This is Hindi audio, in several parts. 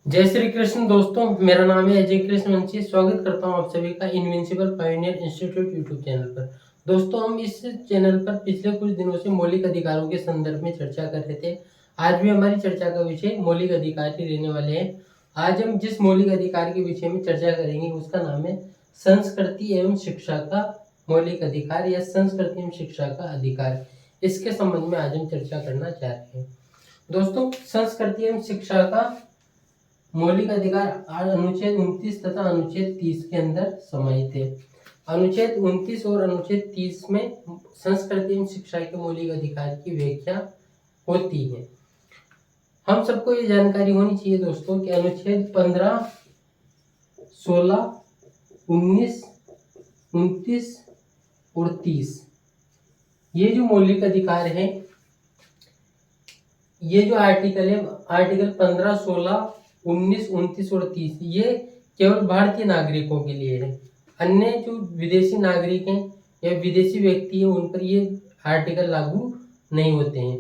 जय श्री कृष्ण दोस्तों, मेरा नाम है अजय कृष्ण वंशी। स्वागत करता हूं आप सभी का invincible pioneer institute YouTube channel पर। दोस्तों, हम इस चैनल पर पिछले कुछ दिनों से मौलिक अधिकारों के संदर्भ में चर्चा कर रहे थे। आज भी हमारी चर्चा का विषय मौलिक अधिकार ही रहने वाले हैं। आज हम जिस मौलिक अधिकार के विषय में चर्चा करेंगे उसका नाम है संस्कृति एवं शिक्षा का मौलिक अधिकार या संस्कृति एवं शिक्षा का अधिकार। इसके संबंध में आज हम चर्चा करना चाह रहे हैं। दोस्तों, संस्कृति एवं शिक्षा का मौलिक अधिकार अनुच्छेद 29 तथा अनुच्छेद 30 के अंदर समाहित है। अनुच्छेद 29 और अनुच्छेद 30 में संस्कृति एवं शिक्षा के मौलिक अधिकार की व्याख्या होती है। हम सबको ये जानकारी होनी चाहिए दोस्तों कि अनुच्छेद 15, 16, 19, 29 और 30 ये जो मौलिक अधिकार है, ये जो आर्टिकल है, आर्टिकल 15, 16, 19, 29 और 30 ये केवल भारतीय नागरिकों के लिए है। अन्य जो विदेशी नागरिक हैं या विदेशी व्यक्ति हैं उन पर ये आर्टिकल लागू नहीं होते हैं।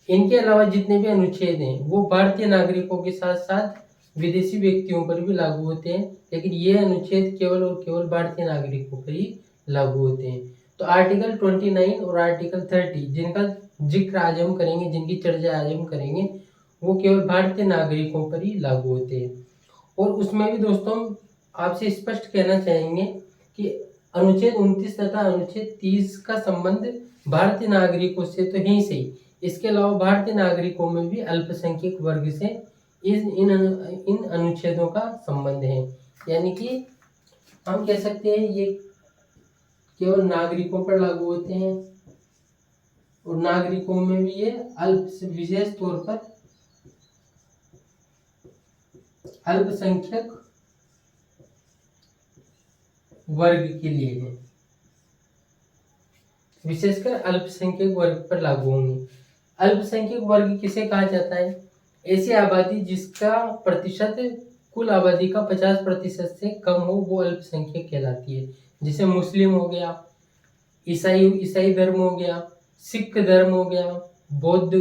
इनके अलावा जितने भी अनुच्छेद हैं वो भारतीय नागरिकों के साथ साथ विदेशी व्यक्तियों पर भी लागू होते हैं, लेकिन ये अनुच्छेद केवल और केवल भारतीय नागरिकों पर ही लागू होते हैं। तो आर्टिकल 29 और आर्टिकल 30 जिनका जिक्र आज हम करेंगे, जिनकी चर्चा आज हम करेंगे, वो केवल भारतीय नागरिकों पर ही लागू होते हैं। और उसमें भी दोस्तों आपसे स्पष्ट कहना चाहेंगे कि अनुच्छेद 29 तथा अनुच्छेद 30 का संबंध भारतीय नागरिकों से तो है ही सही, इसके अलावा भारतीय नागरिकों में भी अल्पसंख्यक वर्ग से इन अनुच्छेदों का संबंध है। यानी कि हम कह सकते हैं ये केवल नागरिकों पर लागू होते हैं और नागरिकों में भी ये विशेष तौर पर अल्पसंख्यक वर्ग के लिए है, विशेषकर अल्पसंख्यक वर्ग पर लागू होंगे। अल्पसंख्यक वर्ग किसे कहा जाता है? ऐसी आबादी जिसका प्रतिशत कुल आबादी का 50% से कम हो वो अल्पसंख्यक कहलाती है। जैसे मुस्लिम हो गया, ईसाई धर्म हो गया, सिख धर्म हो गया, बौद्ध,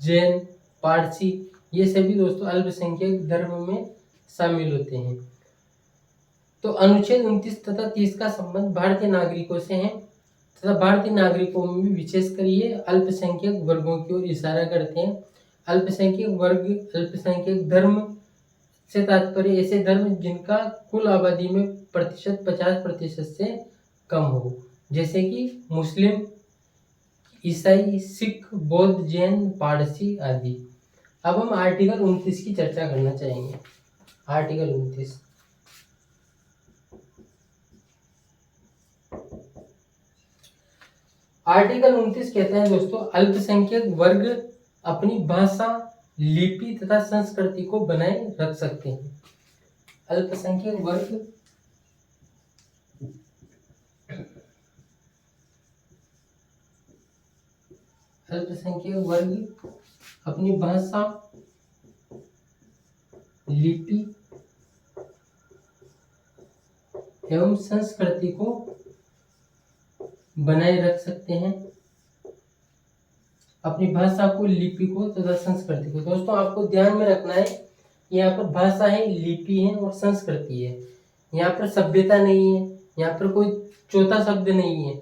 जैन, पारसी, ये सभी दोस्तों अल्पसंख्यक धर्म में शामिल होते हैं। तो अनुच्छेद 29 तथा 30 का संबंध भारतीय नागरिकों से है तथा भारतीय नागरिकों में भी विशेषकर ये अल्पसंख्यक वर्गों की ओर इशारा करते हैं। अल्पसंख्यक वर्ग, अल्पसंख्यक धर्म से तात्पर्य ऐसे धर्म जिनका कुल आबादी में प्रतिशत 50% से कम हो, जैसे कि मुस्लिम, ईसाई, सिख, बौद्ध, जैन, पारसी आदि। अब हम आर्टिकल 29 की चर्चा करना चाहेंगे। आर्टिकल 29 आर्टिकल 29 कहता है दोस्तों, अल्पसंख्यक वर्ग अपनी भाषा, लिपि तथा संस्कृति को बनाए रख सकते हैं। अल्पसंख्यक वर्ग अपनी भाषा, लिपि एवं संस्कृति को बनाए रख सकते हैं। अपनी भाषा को, लिपि को तथा संस्कृति को। दोस्तों आपको ध्यान में रखना है, यहाँ पर भाषा है, लिपि है और संस्कृति है। यहाँ पर सभ्यता नहीं है, यहाँ पर कोई चौथा शब्द नहीं है।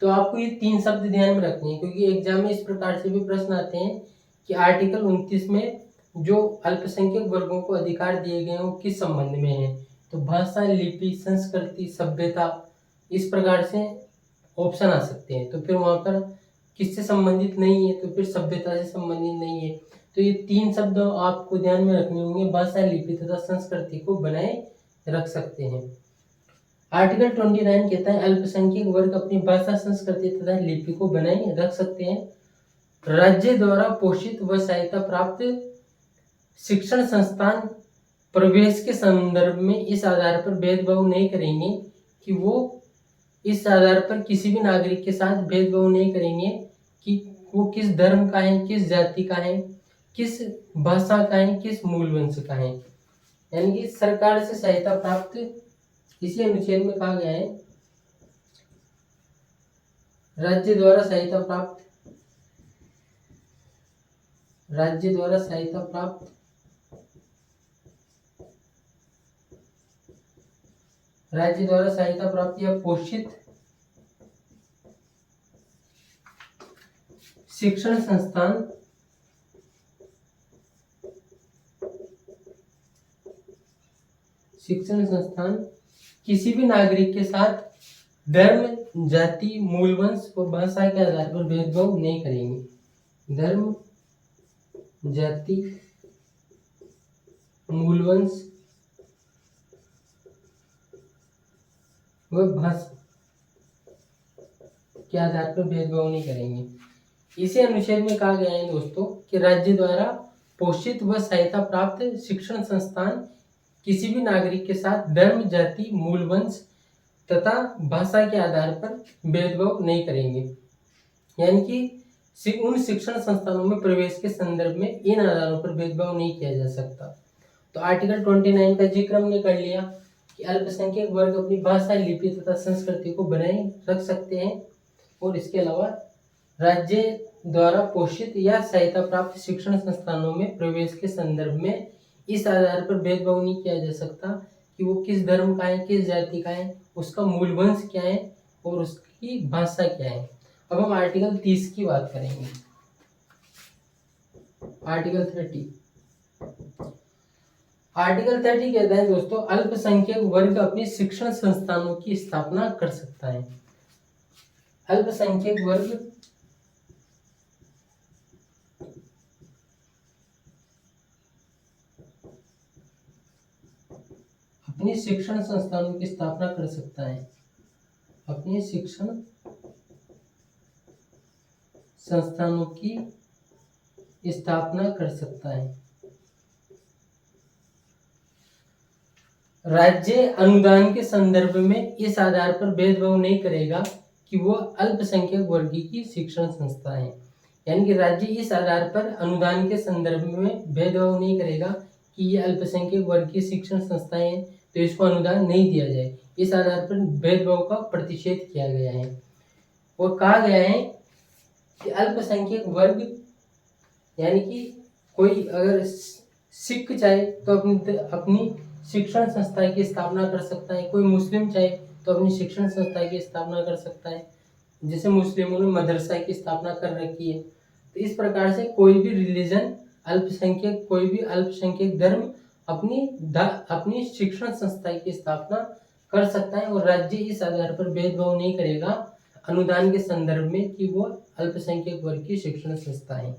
तो आपको ये 3 शब्द ध्यान में रखने हैं, क्योंकि एग्जाम में इस प्रकार से भी प्रश्न आते हैं कि आर्टिकल 29 में जो अल्पसंख्यक वर्गों को अधिकार दिए गए हैं वो किस संबंध में है। तो भाषा, लिपि, संस्कृति, सभ्यता, इस प्रकार से ऑप्शन आ सकते हैं। तो फिर वहां पर किससे संबंधित नहीं है, तो फिर सभ्यता से संबंधित नहीं है। तो ये 3 शब्द आपको ध्यान में रखने होंगे, भाषा, लिपि तथा संस्कृति को बनाए रख सकते हैं। आर्टिकल 29 कहता है अल्पसंख्यक वर्ग अपनी भाषा, संस्कृति तथा लिपि को बनाए रख सकते हैं। राज्य द्वारा पोषित व सहायता प्राप्त शिक्षण संस्थान प्रवेश के संदर्भ में इस आधार पर भेदभाव नहीं करेंगे कि इस आधार पर किसी भी नागरिक के साथ भेदभाव नहीं करेंगे कि वो किस धर्म का है, किस जाति का है, किस भाषा का है, किस मूल वंश का है। यानी कि सरकार से सहायता प्राप्त, इसी अनुच्छेद में कहा गया है राज्य द्वारा सहायता प्राप्त राज्य द्वारा सहायता प्राप्त या पोषित शिक्षण संस्थान किसी भी नागरिक के साथ धर्म, जाति, मूल वंश और भाषा के आधार पर भेदभाव नहीं करेंगे। धर्म, जाति, मूल वंश व भाषा के आधार पर भेदभाव नहीं करेंगे। इसी अनुच्छेद में कहा गया है दोस्तों कि राज्य द्वारा पोषित व सहायता प्राप्त शिक्षण संस्थान किसी भी नागरिक के साथ धर्म, जाति, मूल वंश तथा भाषा के आधार पर भेदभाव नहीं करेंगे। यानी कि उन शिक्षण संस्थानों में प्रवेश के संदर्भ में इन आधारों पर भेदभाव नहीं किया जा सकता। तो आर्टिकल 29 का जिक्र हमने कर लिया कि अल्पसंख्यक वर्ग अपनी भाषा, लिपि तथा संस्कृति को बनाए रख सकते हैं। और इसके अलावा राज्य द्वारा पोषित या सहायता प्राप्त शिक्षण संस्थानों में प्रवेश के संदर्भ में इस आधार पर भेदभाव नहीं किया जा सकता कि वो किस धर्म का है, किस जाति का है, उसका मूल वंश क्या है और उसकी भाषा क्या है। अब हम आर्टिकल 30 की बात करेंगे। आर्टिकल 30 कहता है दोस्तों, अल्पसंख्यक वर्ग अपने शिक्षण संस्थानों की स्थापना कर सकता है। अल्पसंख्यक वर्ग अपने शिक्षण संस्थानों की स्थापना कर सकता है। अपने शिक्षण संस्थानों की स्थापना कर सकता है। राज्य अनुदान के संदर्भ में इस आधार पर भेदभाव नहीं करेगा कि वो अल्पसंख्यक वर्ग की शिक्षण संस्था है। यानी कि राज्य इस आधार पर अनुदान के संदर्भ में भेदभाव नहीं करेगा कि ये अल्पसंख्यक वर्ग की शिक्षण संस्थाएं हैं तो इसको अनुदान नहीं दिया जाए। इस आधार पर भेदभाव का प्रतिषेध किया गया है और कहा गया है कि अल्पसंख्यक वर्ग यानी कि कोई अगर सिख चाहे तो अपनी शिक्षण संस्था की स्थापना कर सकता है, कोई मुस्लिम चाहे तो अपनी शिक्षण संस्था की स्थापना कर सकता है। जैसे मुस्लिमों ने मदरसा की स्थापना कर रखी है, तो इस प्रकार से कोई भी रिलीजन अल्पसंख्यक, कोई भी अल्पसंख्यक धर्म अपनी शिक्षण संस्था की स्थापना कर सकता है और राज्य इस आधार पर भेदभाव नहीं करेगा अनुदान के संदर्भ में कि वो अल्पसंख्यक वर्ग की शिक्षण संस्था है।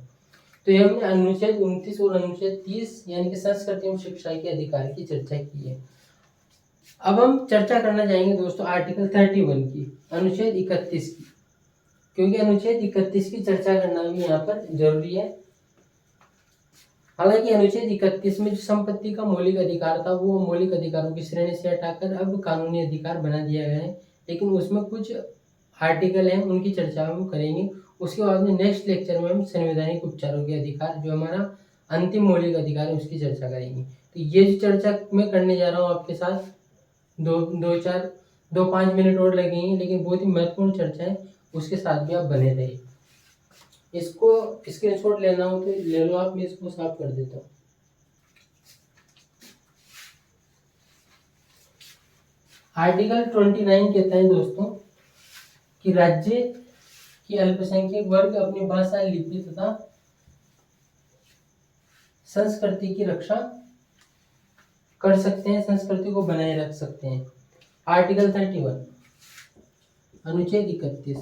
तो ये हमने अनुच्छेद 29 और अनुच्छेद 30 यानी कि संस्कृति एवं शिक्षा के अधिकार की चर्चा की है। अब हम चर्चा करना चाहेंगे दोस्तों आर्टिकल 31 की, अनुच्छेद 31 की, क्योंकि अनुच्छेद 31 की चर्चा करना भी यहाँ पर जरूरी है। हालांकि अनुच्छेद 31 में जो संपत्ति का मौलिक अधिकार था वो मौलिक अधिकारों की श्रेणी से हटाकर अब कानूनी अधिकार बना दिया गया है, लेकिन उसमें कुछ आर्टिकल हैं उनकी चर्चा हम करेंगे। उसके बाद में नेक्स्ट लेक्चर में हम संवैधानिक उपचारों के अधिकार जो हमारा अंतिम मौलिक अधिकार है उसकी चर्चा करेंगे। तो ये जो चर्चा मैं करने जा रहा हूँ आपके साथ 2-5 मिनट और लगेंगे, लेकिन बहुत ही महत्वपूर्ण चर्चा है, उसके साथ भी आप बने रहिए। इसको स्क्रीनशॉट लेना हो तो ले लो आप, मैं इसको साफ कर देता हूँ। आर्टिकल 29 कहता है दोस्तों कि राज्य की अल्पसंख्यक वर्ग अपनी भाषा, लिपि तथा संस्कृति की रक्षा कर सकते हैं, संस्कृति को बनाए रख सकते हैं। आर्टिकल 31 अनुच्छेद 31।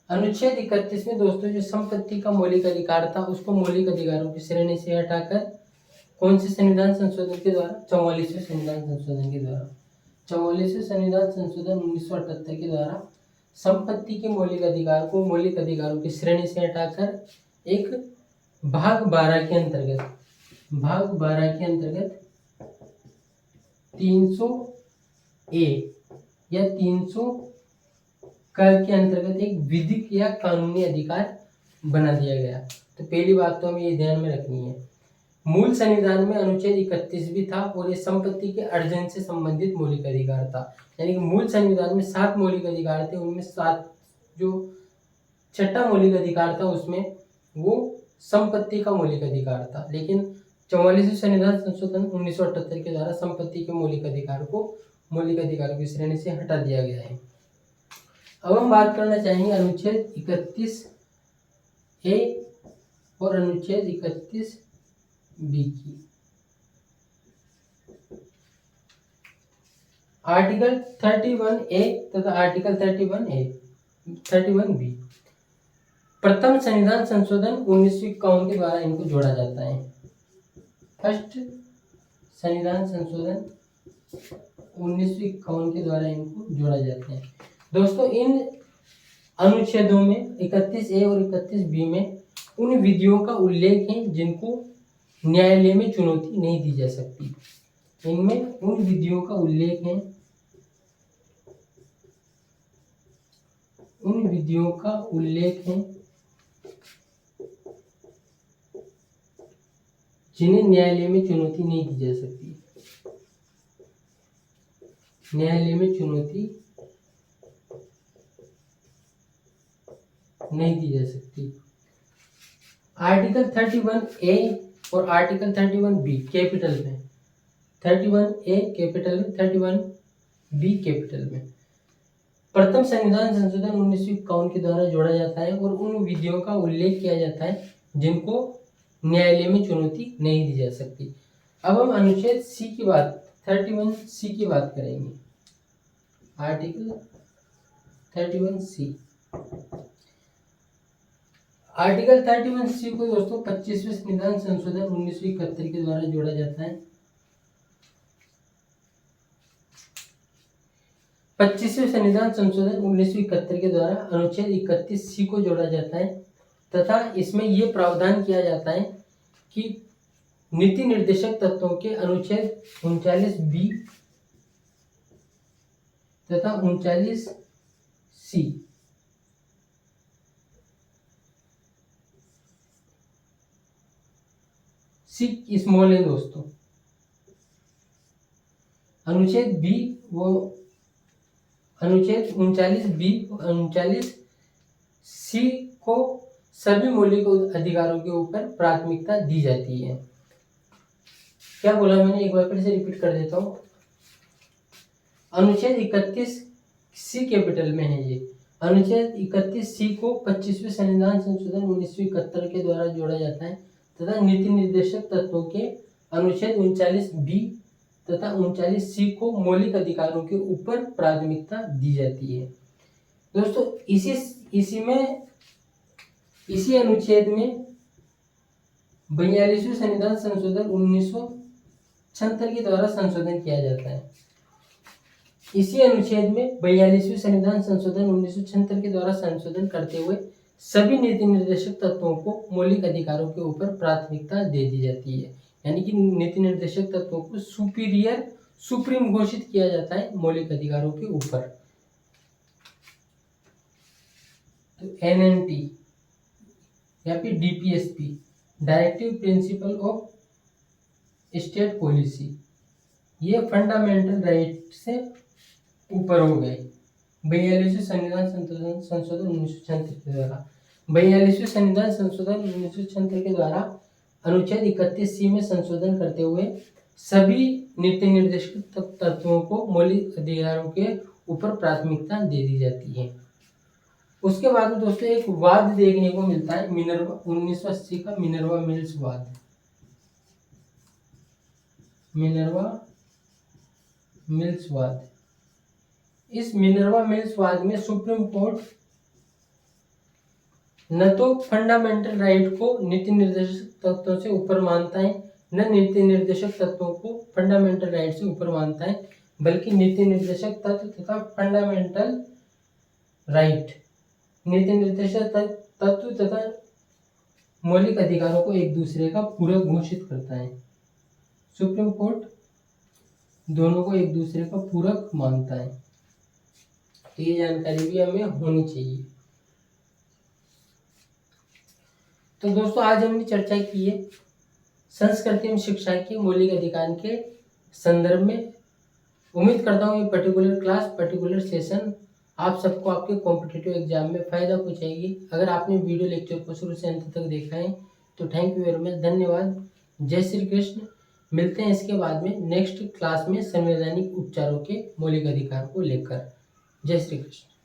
अनुच्छेद 31 में दोस्तों जो संपत्ति का मौलिक अधिकार था उसको मौलिक अधिकारों की श्रेणी से हटाकर कौन से संविधान संशोधन के द्वारा, 44वें संविधान संशोधन के द्वारा, 44वें संविधान संशोधन 1978 के द्वारा संपत्ति के मौलिक अधिकार को मौलिक अधिकारों की श्रेणी से हटाकर एक भाग 12 के अंतर्गत 300A या 300 कर के अंतर्गत एक विधिक या कानूनी अधिकार बना दिया गया। तो पहली बात तो हमें ये ध्यान में रखनी है, मूल संविधान में अनुच्छेद 31 भी था और ये संपत्ति के अर्जन से संबंधित मौलिक अधिकार था। यानी कि मूल संविधान में 7 मौलिक अधिकार थे, उनमें 7 जो छठा मौलिक अधिकार था उसमें वो संपत्ति का मौलिक अधिकार था, लेकिन 44वें संविधान संशोधन 1978 के द्वारा संपत्ति के मौलिक अधिकारों की श्रेणी से हटा दिया गया है। अब हम बात करना चाहेंगे अनुच्छेद 31A और अनुच्छेद 31B की। आर्टिकल 31A तथा आर्टिकल 31B। प्रथम संविधान संशोधन 1951 के द्वारा इनको जोड़ा जाता है। फर्स्ट संविधान संशोधन 1951 के द्वारा इनको जोड़ा जाता है। दोस्तों इन अनुच्छेदों में 31A और 31B में उन विधियों का उल्लेख है जिनको न्यायालय में चुनौती नहीं दी जा सकती। इनमें उन विधियों का उल्लेख है जिन्हें न्यायालय में चुनौती नहीं दी जा सकती। न्यायालय में चुनौती नहीं दी जा सकती। आर्टिकल 31A और आर्टिकल 31B कैपिटल में, 31A कैपिटल में, 31B कैपिटल में प्रथम संविधान संशोधन 1951 के द्वारा जोड़ा जाता है और उन विधियों का उल्लेख किया जाता है जिनको न्यायालय में चुनौती नहीं दी जा सकती। अब हम अनुच्छेद 31C की बात करेंगे। Article 31C। आर्टिकल 31C को दोस्तों 25वें संविधान संशोधन 1971 के द्वारा जोड़ा जाता है। 25वें संविधान संशोधन 1971 के द्वारा अनुच्छेद 31C को जोड़ा जाता है तथा इसमें यह प्रावधान किया जाता है कि नीति निर्देशक तत्वों के अनुच्छेद 39B तथा 39C स्मॉल है दोस्तों। अनुच्छेद 39B और 39C को सभी मौलिक अधिकारों के ऊपर प्राथमिकता दी जाती है। क्या बोला मैंने, एक बार फिर से रिपीट कर देता हूँ। अनुच्छेद 31C कैपिटल में है ये। अनुच्छेद 31C को 25वें संविधान संशोधन 1971 के द्वारा जोड़ा जाता है तथा नीति निर्देशक तत्वों के अनुच्छेद 39B तथा 39C को मौलिक अधिकारों के ऊपर प्राथमिकता दी जाती है। दोस्तों इसी अनुच्छेद में 42वें संविधान संशोधन 1976 के द्वारा संशोधन किया जाता है। इसी अनुच्छेद में 42वें संविधान संशोधन 1976 के द्वारा संशोधन करते हुए सभी नीति निर्देशक तत्वों को मौलिक अधिकारों के ऊपर प्राथमिकता दे दी जाती है। यानी कि नीति निर्देशक तत्वों को सुप्रीम घोषित किया जाता है मौलिक अधिकारों के ऊपर। तो NNT या फिर DPSP, directive principle of state policy, ये फंडामेंटल राइट से ऊपर हो गए 42वें संविधान संशोधन 1976 के द्वारा। 42वें संविधान संशोधन 1976 के द्वारा अनुच्छेद 31C में संशोधन करते हुए सभी नीति निर्देशक तत्वों को मौलिक अधिकारों के ऊपर प्राथमिकता दे दी जाती है। उसके बाद में दोस्तों एक वाद देखने को मिलता है मिनर्वा 1980 का मिनर्वा मिल्स वाद। मिनर्वा मिल्स वाद। इस मिनर्वा मिल्स वाद में सुप्रीम कोर्ट न तो फंडामेंटल राइट को नीति निर्देशक तत्वों से ऊपर मानता है, न नीति निर्देशक तत्वों को फंडामेंटल राइट से ऊपर मानता है, बल्कि नीति निर्देशक तत्व तथा फंडामेंटल राइट, नीति निर्देशक तत्व तथा मौलिक अधिकारों को एक दूसरे का पूरक घोषित करता है। सुप्रीम कोर्ट दोनों को एक दूसरे का पूरक मानता है। तो ये जानकारी भी हमें होनी चाहिए। तो दोस्तों आज हमने चर्चा की है संस्कृति एवं शिक्षा के मौलिक अधिकार के संदर्भ में। उम्मीद करता हूँ ये पर्टिकुलर क्लास, पर्टिकुलर सेशन आप सबको आपके कॉम्पिटिटिव एग्जाम में फ़ायदा पहुँचाएगी। अगर आपने वीडियो लेक्चर को शुरू से अंत तक देखा है तो थैंक यू वेरी मच, धन्यवाद। जय श्री कृष्ण। मिलते हैं इसके बाद में नेक्स्ट क्लास में संवैधानिक उपचारों के मौलिक अधिकार को लेकर। जय श्री कृष्ण।